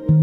My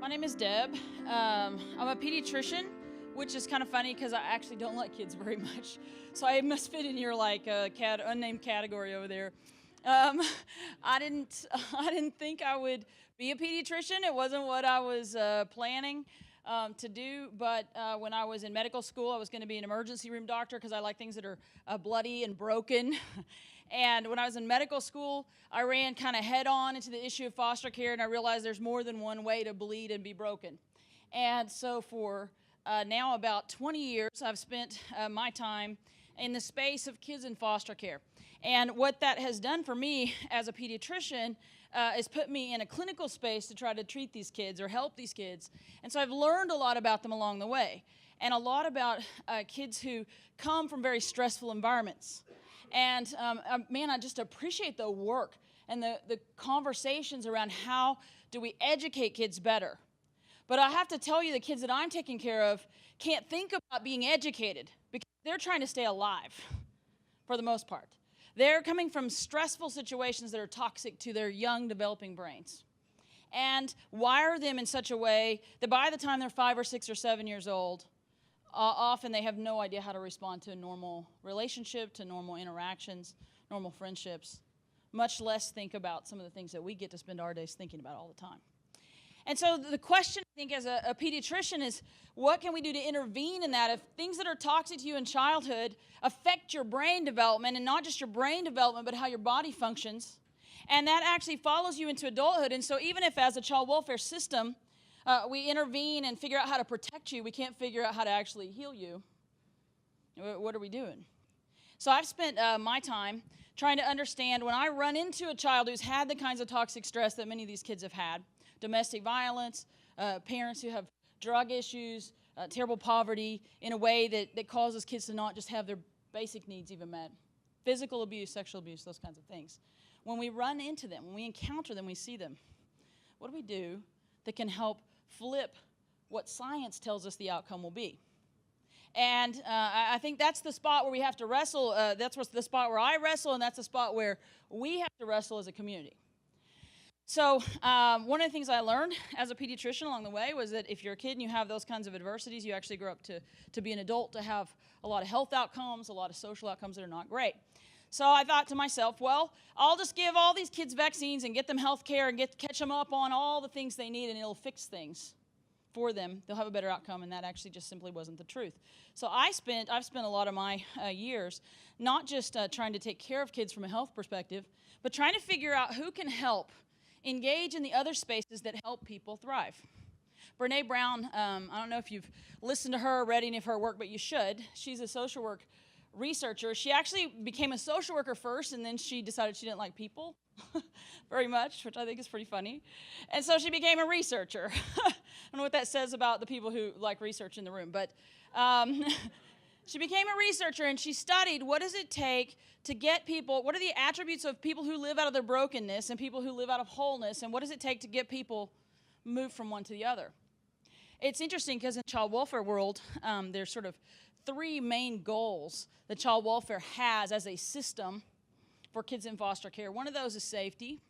name is Deb. I'm a pediatrician, which is kind of funny because I actually don't like kids very much. So I must fit in your unnamed category over there. I didn't think I would be a pediatrician. It wasn't what I was planning to do. But when I was in medical school, I was going to be an emergency room doctor because I like things that are bloody and broken. And when I was in medical school, I ran kind of head on into the issue of foster care, and I realized there's more than one way to bleed and be broken. And so for now about 20 years, I've spent my time in the space of kids in foster care. And what that has done for me as a pediatrician is put me in a clinical space to try to treat these kids or help these kids. And so I've learned a lot about them along the way, and a lot about kids who come from very stressful environments. And man, I just appreciate the work and the conversations around how do we educate kids better. But I have to tell you, the kids that I'm taking care of can't think about being educated because they're trying to stay alive for the most part. They're coming from stressful situations that are toxic to their young developing brains and wire them in such a way that by the time they're 5 or 6 or 7 years old, often they have no idea how to respond to a normal relationship, to normal interactions, normal friendships, much less think about some of the things that we get to spend our days thinking about all the time. And so the question, I think, as a pediatrician is, what can we do to intervene in that? If things that are toxic to you in childhood affect your brain development, and not just your brain development, but how your body functions, and that actually follows you into adulthood. And so even if as a child welfare system, we intervene and figure out how to protect you, we can't figure out how to actually heal you. What are we doing? So I've spent my time trying to understand when I run into a child who's had the kinds of toxic stress that many of these kids have had, domestic violence, parents who have drug issues, terrible poverty, in a way that causes kids to not just have their basic needs even met, physical abuse, sexual abuse, those kinds of things. When we run into them, when we encounter them, we see them, what do we do that can help flip what science tells us the outcome will be? And I think that's the spot where we have to wrestle. That's the spot where I wrestle, and that's the spot where we have to wrestle as a community. So one of the things I learned as a pediatrician along the way was that if you're a kid and you have those kinds of adversities, you actually grow up to be an adult, to have a lot of health outcomes, a lot of social outcomes that are not great. So I thought to myself, well, I'll just give all these kids vaccines and get them health care and catch them up on all the things they need, and it'll fix things for them. They'll have a better outcome, and that actually just simply wasn't the truth. So I've spent a lot of my years not just trying to take care of kids from a health perspective, but trying to figure out who can help engage in the other spaces that help people thrive. Brene Brown, I don't know if you've listened to her or read any of her work, but you should. She's a social work researcher. She actually became a social worker first, and then she decided she didn't like people very much, which I think is pretty funny. And so she became a researcher. I don't know what that says about the people who like research in the room, but she became a researcher, and she studied what does it take to get people, what are the attributes of people who live out of their brokenness and people who live out of wholeness, and what does it take to get people moved from one to the other? It's interesting because in the child welfare world, there's sort of 3 main goals that child welfare has as a system for kids in foster care. One of those is safety.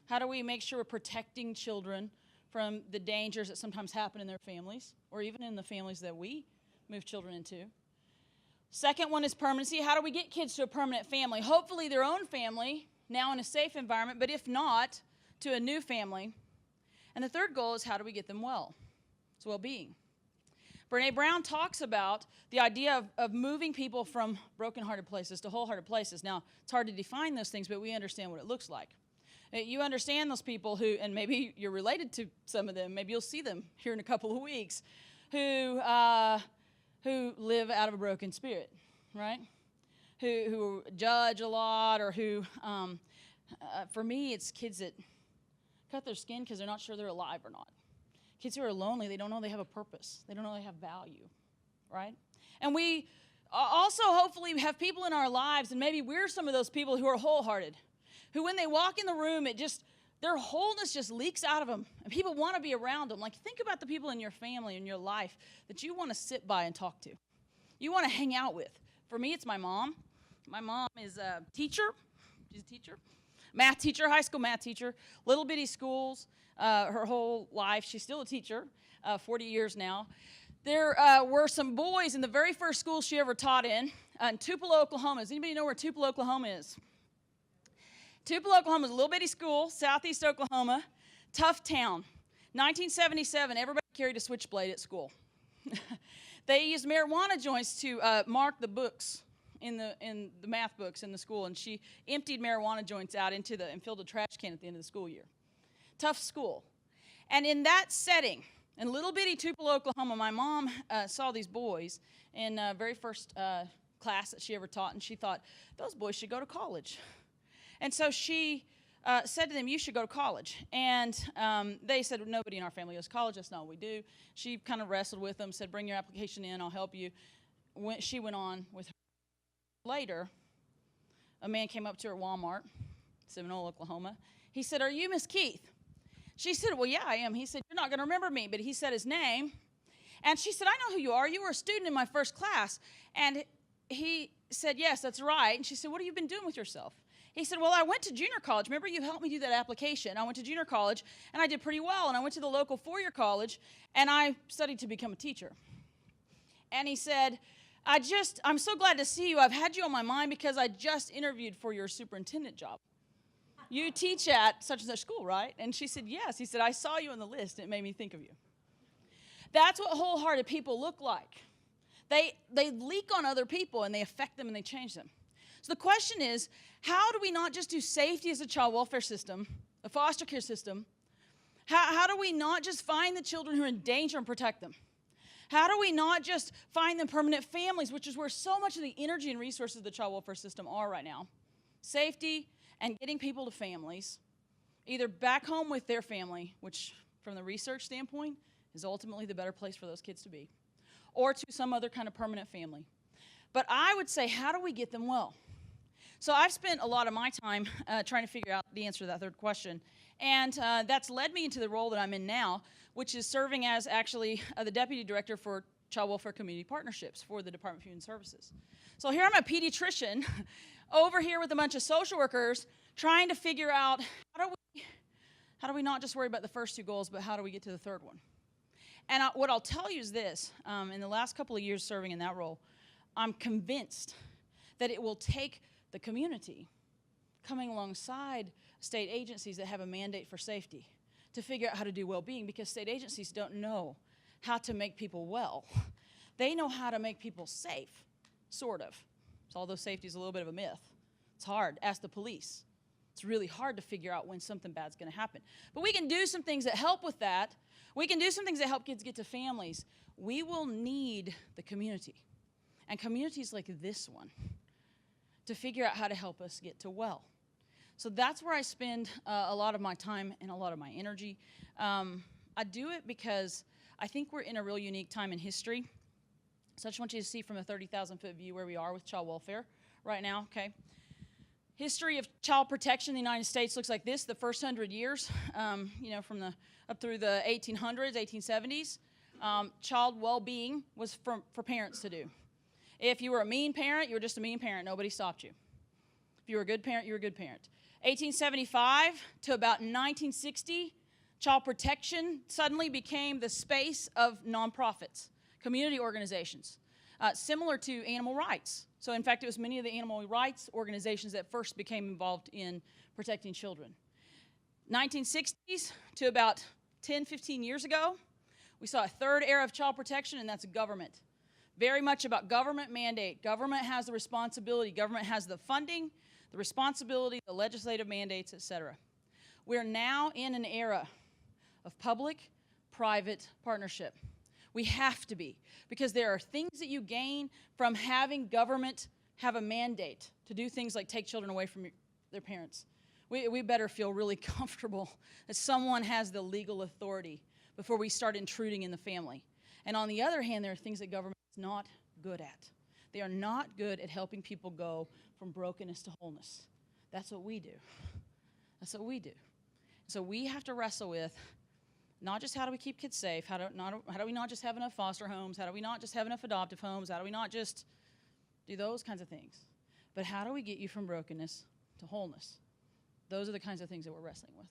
How do we make sure we're protecting children from the dangers that sometimes happen in their families, or even in the families that we move children into? Second one is permanency. How do we get kids to a permanent family? Hopefully their own family, now in a safe environment, but if not, to a new family. And the third goal is how do we get them well? It's well-being. Brene Brown talks about the idea of moving people from broken-hearted places to wholehearted places. Now, it's hard to define those things, but we understand what it looks like. You understand those people who, and maybe you're related to some of them, maybe you'll see them here in a couple of weeks, who live out of a broken spirit, right? Who judge a lot, or who, for me, it's kids that cut their skin because they're not sure they're alive or not. Kids who are lonely, they don't know they have a purpose. They don't know they have value, right? And we also hopefully have people in our lives, and maybe we're some of those people who are wholehearted, who when they walk in the room, it just their wholeness just leaks out of them, and people want to be around them. Like, think about the people in your family, in your life, that you want to sit by and talk to. You want to hang out with. For me, it's my mom. My mom is a teacher. She's a teacher. Math teacher, high school math teacher, little bitty schools her whole life. She's still a teacher, 40 years now. There were some boys in the very first school she ever taught in Tupelo, Oklahoma. Does anybody know where Tupelo, Oklahoma is? Tupelo, Oklahoma is a little bitty school, southeast Oklahoma, tough town. 1977, everybody carried a switchblade at school. They used marijuana joints to mark the books in the math books in the school, and she emptied marijuana joints out and filled a trash can at the end of the school year. Tough school. And in that setting, in little bitty Tupelo, Oklahoma, my mom saw these boys in very first class that she ever taught, and she thought, those boys should go to college. And so she said to them, you should go to college. And they said, nobody in our family goes to college. That's not what we do. She kind of wrestled with them, said, bring your application in. I'll help you. She went on with her. Later, a man came up to her at Walmart, Seminole, Oklahoma. He said, are you Miss Keith? She said, well, yeah, I am. He said, you're not going to remember me. But he said his name. And she said, I know who you are. You were a student in my first class. And he said, yes, that's right. And she said, what have you been doing with yourself? He said, well, I went to junior college. Remember, you helped me do that application. I went to junior college, and I did pretty well. And I went to the local four-year college, and I studied to become a teacher. And he said, I'm so glad to see you. I've had you on my mind because I just interviewed for your superintendent job. You teach at such and such school, right? And she said, yes. He said, I saw you on the list, and it made me think of you. That's what wholehearted people look like. They leak on other people, and they affect them, and they change them. So the question is, how do we not just do safety as a child welfare system, a foster care system? How do we not just find the children who are in danger and protect them? How do we not just find them permanent families, which is where so much of the energy and resources of the child welfare system are right now? Safety and getting people to families, either back home with their family, which from the research standpoint is ultimately the better place for those kids to be, or to some other kind of permanent family. But I would say, how do we get them well? So I've spent a lot of my time trying to figure out the answer to that third question. And that's led me into the role that I'm in now, which is serving as actually the Deputy Director for Child Welfare Community Partnerships for the Department of Human Services. So here I'm a pediatrician over here with a bunch of social workers trying to figure out how do we not just worry about the first two goals, but how do we get to the third one? And what I'll tell you is this. In the last couple of years serving in that role, I'm convinced that it will take the community coming alongside state agencies that have a mandate for safety to figure out how to do well-being, because state agencies don't know how to make people well. They know how to make people safe, sort of. So although safety is a little bit of a myth, it's hard. Ask the police. It's really hard to figure out when something bad's going to happen. But we can do some things that help with that. We can do some things that help kids get to families. We will need the community, and communities like this one, to figure out how to help us get to well. So that's where I spend a lot of my time and a lot of my energy. I do it because I think we're in a real unique time in history. So I just want you to see from a 30,000-foot view where we are with child welfare right now, okay? History of child protection in the United States looks like this. The first 100 years, from up through the 1800s, 1870s, child well-being was for parents to do. If you were a mean parent, you were just a mean parent. Nobody stopped you. If you were a good parent, you were a good parent. 1875 to about 1960, child protection suddenly became the space of nonprofits, community organizations, similar to animal rights. So in fact, it was many of the animal rights organizations that first became involved in protecting children. 1960s to about 10, 15 years ago, we saw a third era of child protection, and that's government. Very much about government mandate. Government has the responsibility. Government has the funding, the responsibility, the legislative mandates, etc. We're now in an era of public-private partnership. We have to be, because there are things that you gain from having government have a mandate to do things like take children away from their parents. We better feel really comfortable that someone has the legal authority before we start intruding in the family. And on the other hand, there are things that government is not good at. They are not good at helping people go from brokenness to wholeness. That's what we do. That's what we do. So we have to wrestle with not just how do we keep kids safe, how do we not just have enough foster homes, how do we not just have enough adoptive homes, how do we not just do those kinds of things, but how do we get you from brokenness to wholeness? Those are the kinds of things that we're wrestling with.